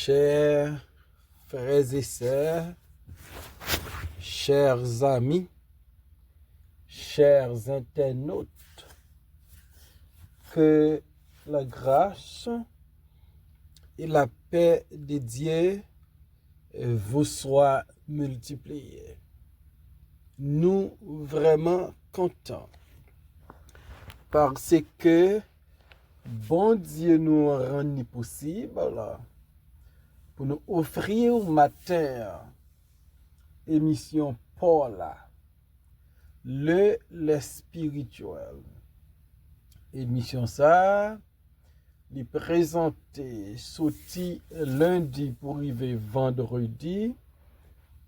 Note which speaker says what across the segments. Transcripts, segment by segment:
Speaker 1: Chers frères et sœurs, chers amis, chers internautes, que la grâce et la paix de Dieu vous soient multipliées. Nous vraiment contents parce que bon Dieu nous rend possible pour nous offrir au matin émission Paula, le spirituel. Émission ça, les présenter sorti lundi pour arriver vendredi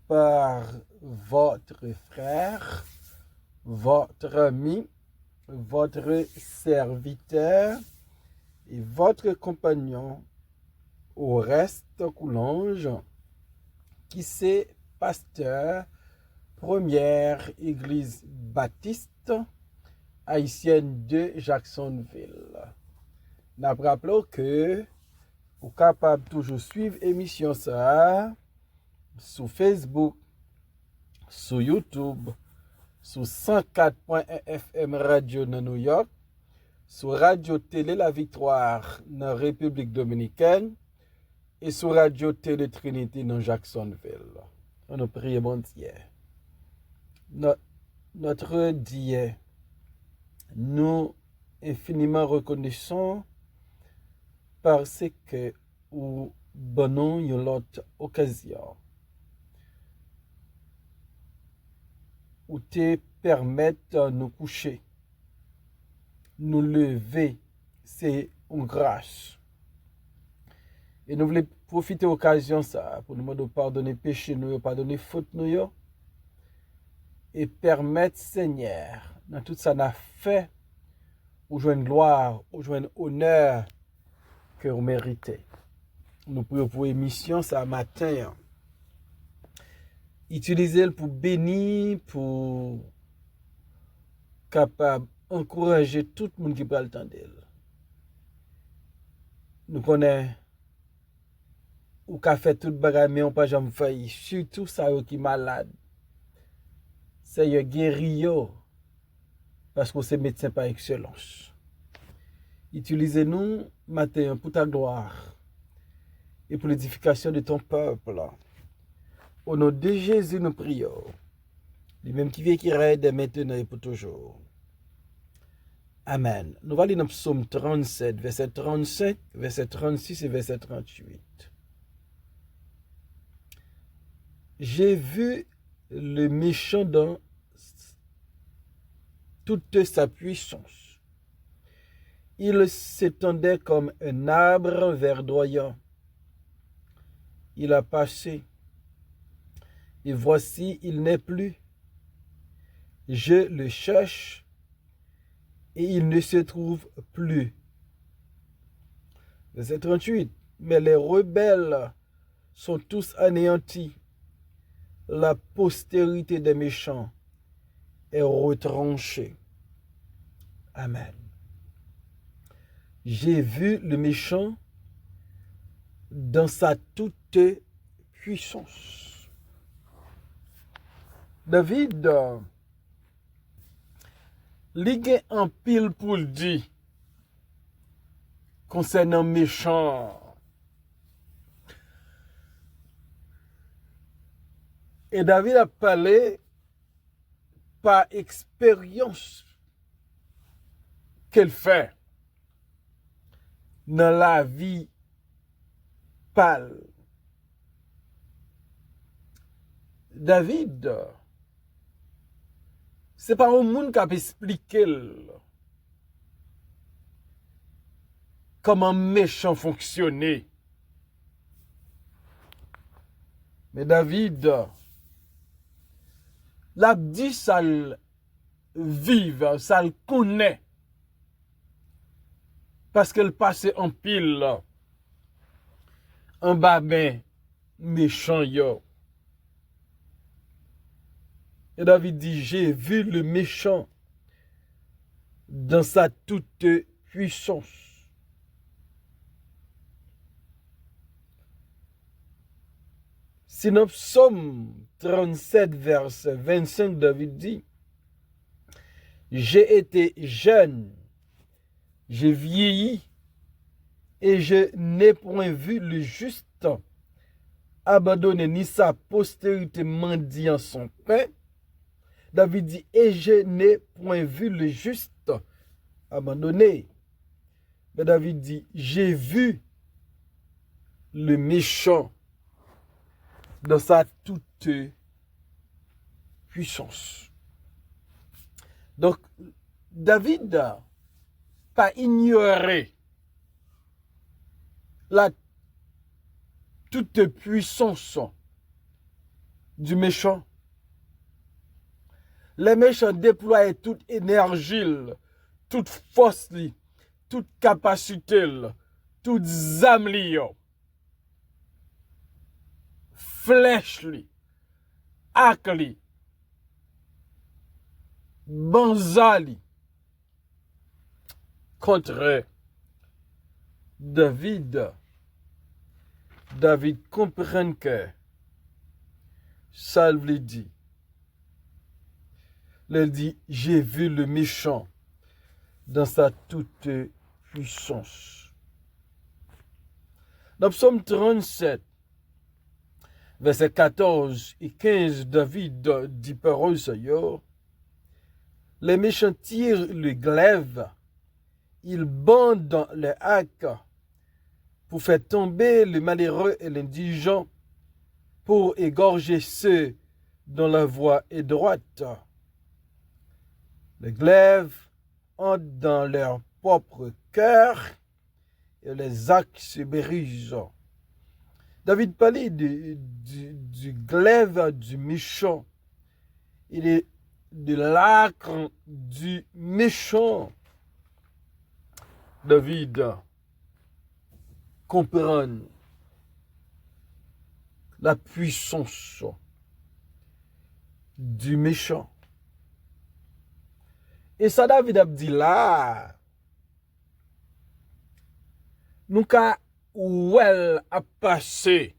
Speaker 1: par votre frère, votre ami, votre serviteur et votre compagnon au reste Coulange, qui c'est pasteur, première église baptiste haïtienne de Jacksonville. Nous rappelons que vous êtes capable de toujours suivre l'émission ça sur Facebook, sur YouTube, sur 104.1 FM Radio dans New York, sur Radio Télé La Victoire dans la République Dominicaine et sur Radio Télé Trinité dans Jacksonville. On a prié bon Dieu. Notre Dieu, nous infiniment reconnaissons parce que nous donnons une autre occasion où te permettre de nous coucher, nous lever, c'est une grâce. Et nous voulons profiter de l'occasion ça pour nous demander pardonner péché nous, pardonner faute nous, et permettre Seigneur dans tout ça n'a fait ou joindre gloire, ou joindre honneur que vous méritez. Nous prions pour émission ça matin. Utilisez-le pour bénir, pour capable encourager tout le monde qui peut l'entendre. Nous connaissons ou qu'a fait tout bagage mais on pas jamais failli, surtout ça qui malade. C'est yo guéri yo parce que c'est médecin par excellence. Utilisez-nous matin pour ta gloire et pour l'édification de ton peuple. Au nom de Jésus, nous prions. Lui-même qui vient, qui règne dès maintenant et pour toujours. Amen. Nous allons lire dans Psaume 37, verset 35, verset 36 et verset 38. J'ai vu le méchant dans toute sa puissance. Il s'étendait comme un arbre verdoyant. Il a passé, et voici, il n'est plus. Je le cherche, et il ne se trouve plus. Verset 38. Mais les rebelles sont tous anéantis. La postérité des méchants est retranchée. Amen. J'ai vu le méchant dans sa toute puissance. David, ligue en pile pour le dire concernant méchant. Et David a parlé par expérience qu'elle fait dans la vie pâle. David, c'est pas un monde qui a expliqué comment méchant fonctionnait. Mais David, l'a dit ça le vive, ça le connaît. Parce qu'elle passait en pile, en bas ben méchant yo. Et David dit, j'ai vu le méchant dans sa toute puissance. Sinon, Psaume 37, verset 25, David dit, j'ai été jeune, j'ai vieilli, et je n'ai point vu le juste abandonné, ni sa postérité mendiant son pain. David dit, et je n'ai point vu le juste abandonné. Mais David dit, j'ai vu le méchant dans sa toute puissance. Donc, David n'a pas ignoré la toute puissance du méchant. Les méchants déploient toute énergie, toute force, toute capacité, toute âme, flèche, arc, banzali, contre David. David comprend que ça veut dire. Il dit, j'ai vu le méchant dans sa toute puissance. Dans Psaume 37, versets 14 et 15, David dit parole Seigneur, les méchants tirent le glaive, ils bandent dans les arcs pour faire tomber le malheureux et l'indigent, pour égorger ceux dont la voie est droite. Les glaives entrent dans leur propre cœur et les arcs se brisent. David parlait du glaive du méchant. Il est de l'arc du méchant. David comprend la puissance du méchant. Et ça, David a dit là, nous ka où elle a passé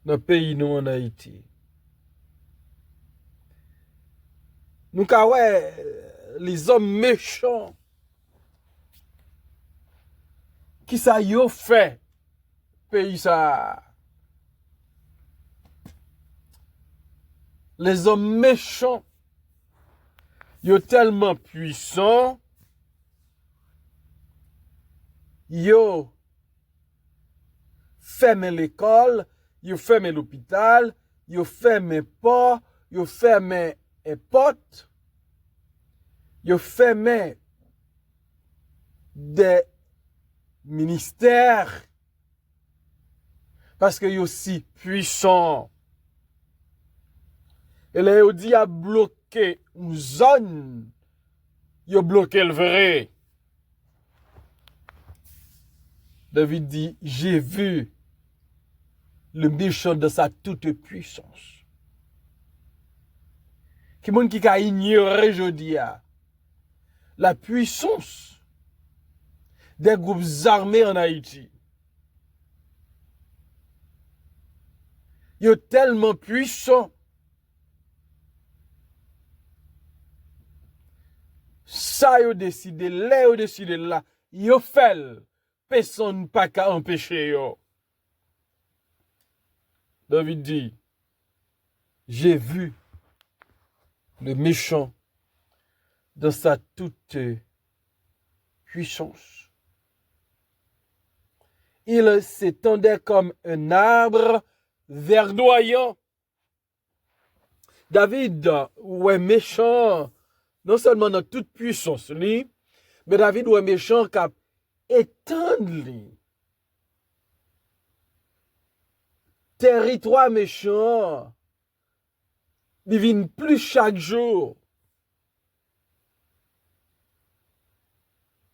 Speaker 1: dans le pays nous en Haïti. Nous ka les hommes méchants qui ça yo fait pays ça. Les hommes méchants yo tellement puissants, yo fermé l'école, yo fermé l'hôpital, yo fermé port, yo fermé les portes, yo fermé des ministères parce que yo si puissant. Et là, yo dit a bloqué une zone, yo bloqué le vrai. David dit, j'ai vu le méchant de sa toute puissance. Qui monde qui a ignoré, je dis, la puissance des groupes armés en Haïti. Ils sont tellement puissants. Ça, ils ont décidé, là, ils ont décidé, là, ils ont fait. Personne pas qu'à empêcher yo. David dit, j'ai vu le méchant dans sa toute puissance. Il s'étendait comme un arbre verdoyant. David, ouais méchant, non seulement dans toute puissance, mais David ouais méchant qui étendre territoire méchant devine plus chaque jour.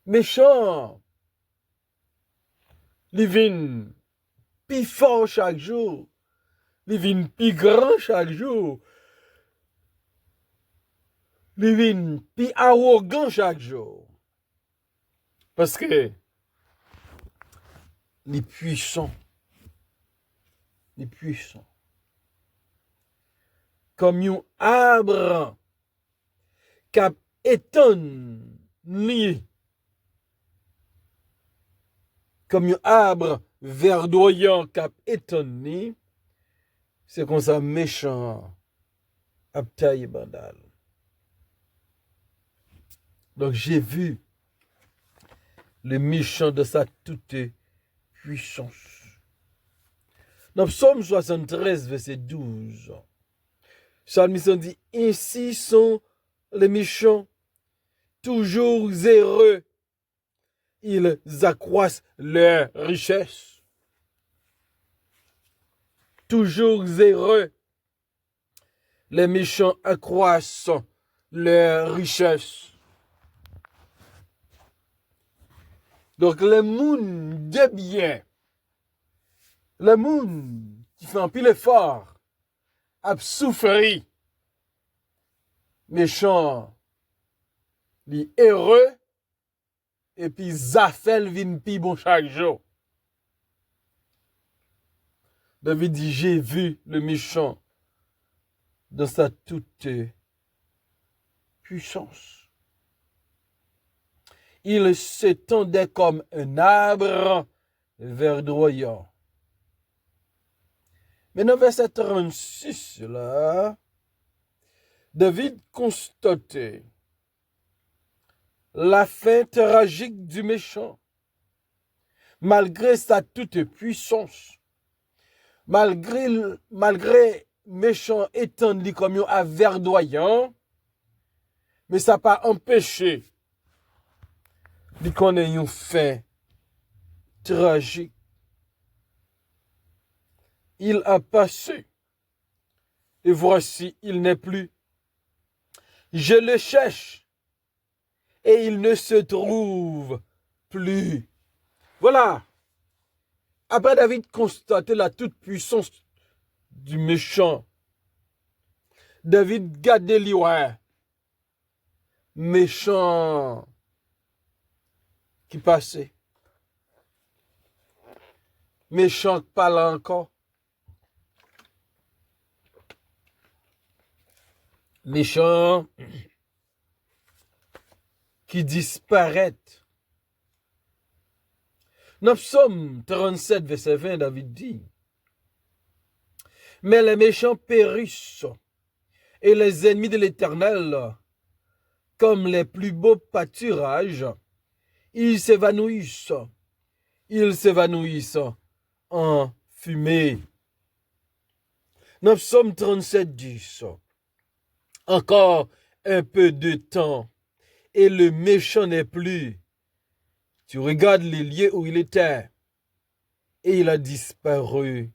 Speaker 1: Méchant devine plus fort chaque jour. Devine plus grand chaque jour. Devine plus arrogant chaque jour. Parce que les puissants, ni puissant. Comme un arbre cap étonne ni comme un arbre verdoyant cap étonne ni, c'est comme ça méchant à taille bandal. Donc j'ai vu le méchant de sa toute puissance. Dans Psaume 73, verset 12, Psalmiste dit, ainsi sont les méchants, toujours heureux, ils accroissent leur richesse. Toujours heureux, les méchants accroissent leur richesse. Donc, le monde de bien, le monde qui fait un pile effort, a souffert, méchant, li heureux, et puis zafel vin pi bon chaque jour. David dit, j'ai vu le méchant dans sa toute puissance. Il s'étendait comme un arbre verdoyant. Mais dans verset 36, là, David constatait la fin tragique du méchant. Malgré sa toute puissance, malgré méchant étendu comme un verdoyant, mais ça n'a pas empêché de connaître une fin tragique. Il a passé, et voici, il n'est plus. Je le cherche, et il ne se trouve plus. Voilà. Après David constaté la toute-puissance du méchant, David gardait l'ouïe. Méchant qui passait. Méchant qui parle encore. Méchant qui disparaît. Dans Psaume 37, verset 20, David dit, mais les méchants périssent, et les ennemis de l'Éternel, comme les plus beaux pâturages, ils s'évanouissent en fumée. Dans Psaume 37, 10, encore un peu de temps, et le méchant n'est plus. Tu regardes les lieux où il était, et il a disparu.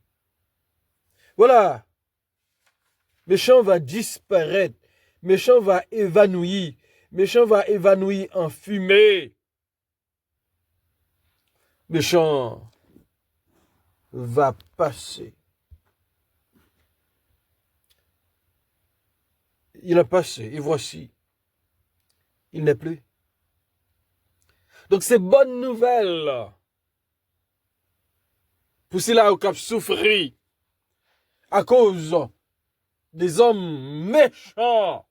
Speaker 1: Voilà. Méchant va disparaître. Méchant va évanouir. Méchant va évanouir en fumée. Méchant va passer. Il a passé, et voici, il n'est plus. Donc c'est bonne nouvelle pour ceux-là qui ont souffert à cause des hommes méchants.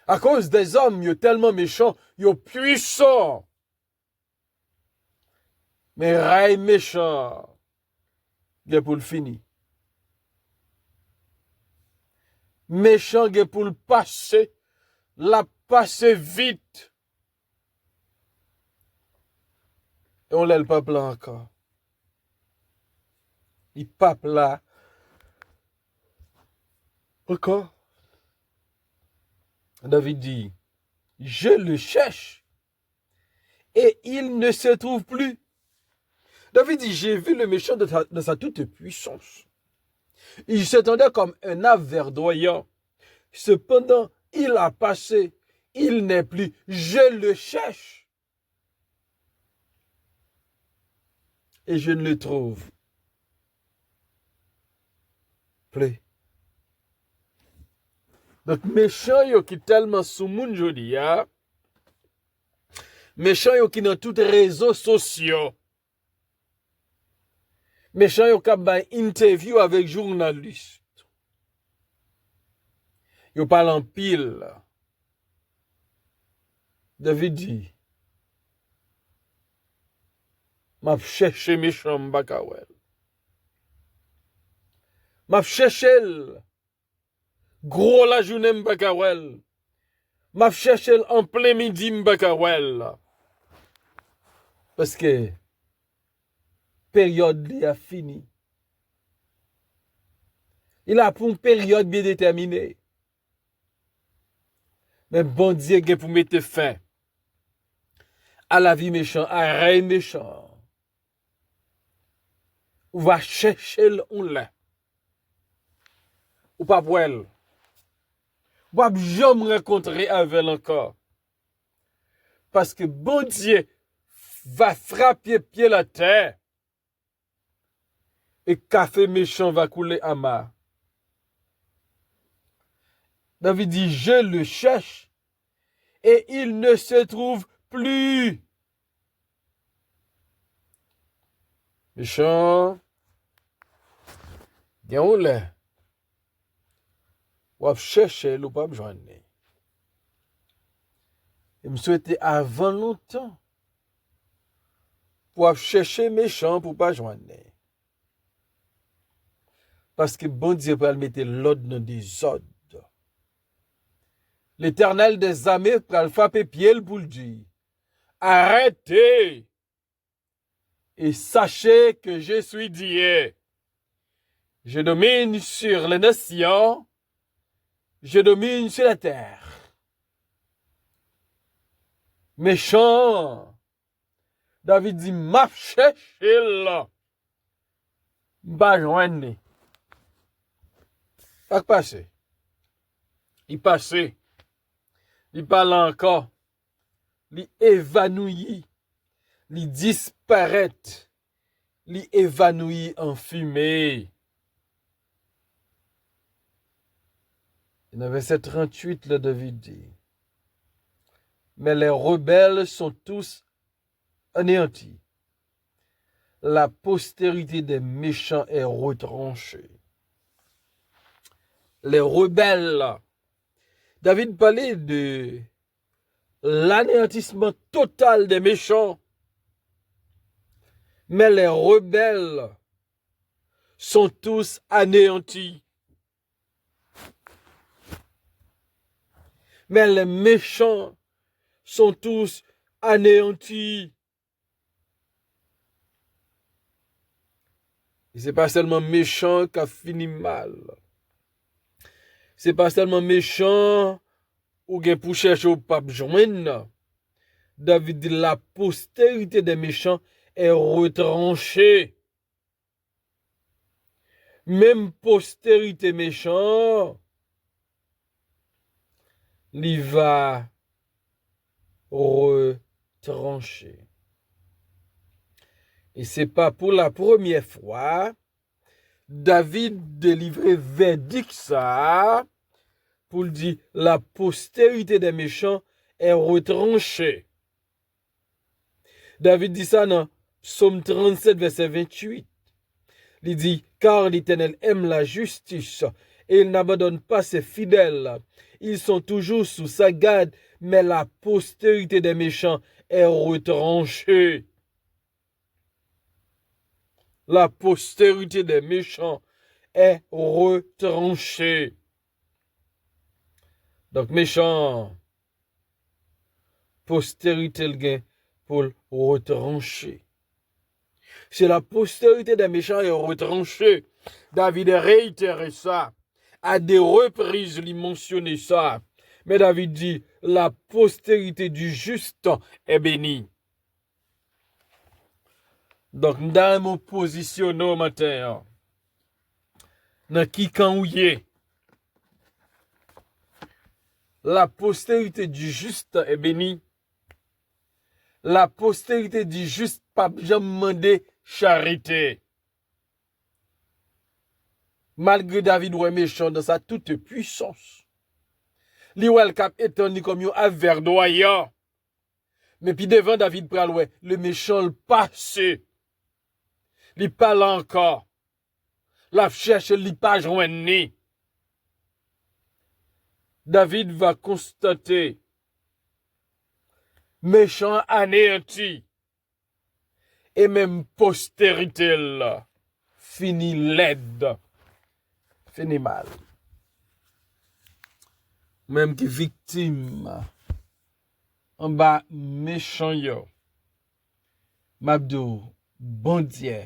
Speaker 1: À cause des hommes tellement méchants, puissants. Mais rail méchant, il pour le fini. Méchant, il pour le passer, la passer vite. Et on l'a le peuple là encore. Il pape là. Encore. David dit, je le cherche. Et il ne se trouve plus. David dit, j'ai vu le méchant de sa toute puissance. Il s'étendait comme un arbre verdoyant. Cependant, il a passé. Il n'est plus. Je le cherche. Et je ne le trouve plus. Donc, méchant yo qui tellement sous moun jodi ya. Méchant yo qui dans tous les réseaux sociaux. Méchant yo k'ap bay interview avec journaliste. Yo parle en pile. David dit, m'a cherché méchant m'bakawel. M'a cherché gros la journée m'bakawel. M'a cherché en plein midi m'bakawel. Parce que période li a fini. Il a pour une période bien déterminée. Mais bon Dieu qui pour mettre fin à la vie méchant, à règne méchant. Ou va chercher on là. Ou pas pour elle. Ou pas jamais rencontrer avec elle encore. Parce que bon Dieu va frapper pied la terre. Et café méchant va couler à ma. David dit, je le cherche et il ne se trouve plus. Méchant, bien ou là, ou chercher ou pas joindre. Et me souhaiter avant longtemps pour chercher méchant pour pas joindre. Parce que bon Dieu va mettre l'ordre dans des ordres. L'Éternel des armées va frapper pied pour le dire. Arrêtez et sachez que je suis Dieu. Je domine sur les nations, je domine sur la terre. Méchant, David dit, m'a cherché là. M'a joindre. Pas passé. Il passé. Il parle encore. Il évanoui. Il disparaît. Il évanoui en fumée. Dans le verset 38, le David dit, mais les rebelles sont tous anéantis. La postérité des méchants est retranchée. Les rebelles. David parlait de l'anéantissement total des méchants. Mais les rebelles sont tous anéantis. Mais les méchants sont tous anéantis. Et c'est pas seulement méchant qui a fini mal. C'est pas seulement méchant ou gen pour chercher au pape joindre. David dit la postérité des méchants est retranchée. Même postérité méchant, il va retrancher. Et c'est pas pour la première fois David délivrait verdict ça pour dire la postérité des méchants est retranchée. David dit ça dans Psaume 37, verset 28. Il dit, car l'Éternel aime la justice et il n'abandonne pas ses fidèles. Ils sont toujours sous sa garde, mais la postérité des méchants est retranchée. La postérité des méchants est retranchée. Donc, méchant, postérité le gain pour retrancher. C'est la postérité des méchants est retranchée. David a réitéré ça. À des reprises, il mentionné ça. Mais David dit, la postérité du juste est bénie. Donc, nous avons positionné au matin. Dans qui quand ou yé. La postérité du juste est bénie. La postérité du juste pas jamais demandé charité. Malgré David ou méchant dans sa toute puissance. Li wel kap étendue comme un verdoyant. Mais puis devant David pral le méchant le passé. il parle encore. La cherche, il pas joindre. David va constater méchant anéanti et même postérité là, fini laide, fini mal. Même qui victime en bas méchant yo. Mabdou, bon Dieu,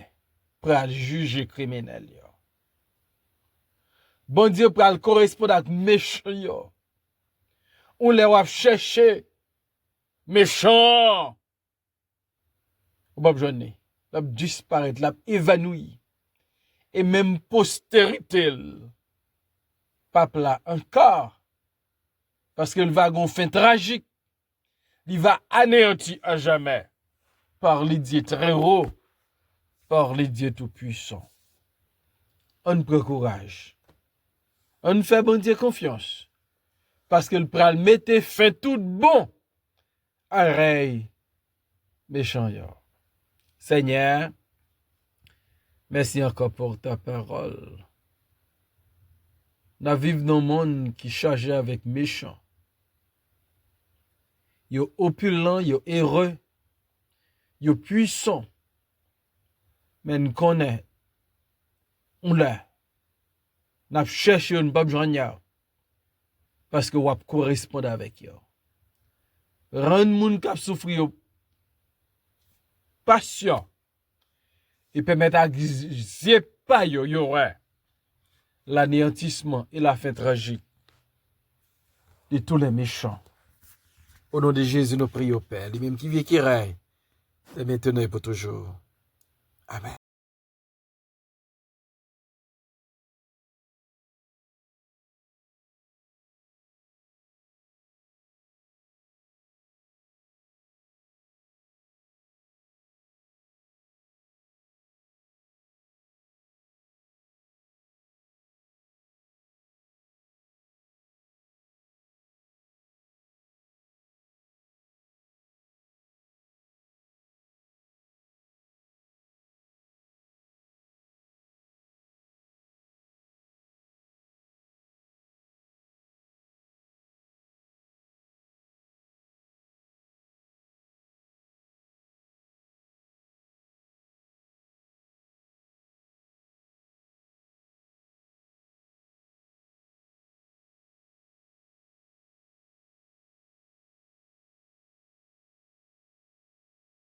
Speaker 1: pour juger criminel yo. Bon Dieu pour correspondre avec méchant yo. On les va chercher méchant. On va besoin la disparaître, la évanoui. Et même postérité, peuple là encore, parce que le wagon fin tragique, il va anéantir à jamais par les dieux très haut, par les dieux tout puissants. On prend courage. On fait bon Dieu confiance. Parce que le pral mette fin tout bon. Arrête, méchant yo. Seigneur, merci encore pour ta parole. Nous vivons dans un monde qui est chargé avec méchants. Yo opulent, yo heureux, yo puissant. Mais nous connaissons, on l'a. Nous cherchons une pas joindre parce que nous correspondons avec yo. Rendre moun k'ap souffrir yo patient et permettre à gizye pas yo ouais l'anéantissement et la fin tragique de tous les méchants. Au nom de Jésus, nous prions, Père, lui-même qui vit qui règne, de maintenant et pour toujours. Amen.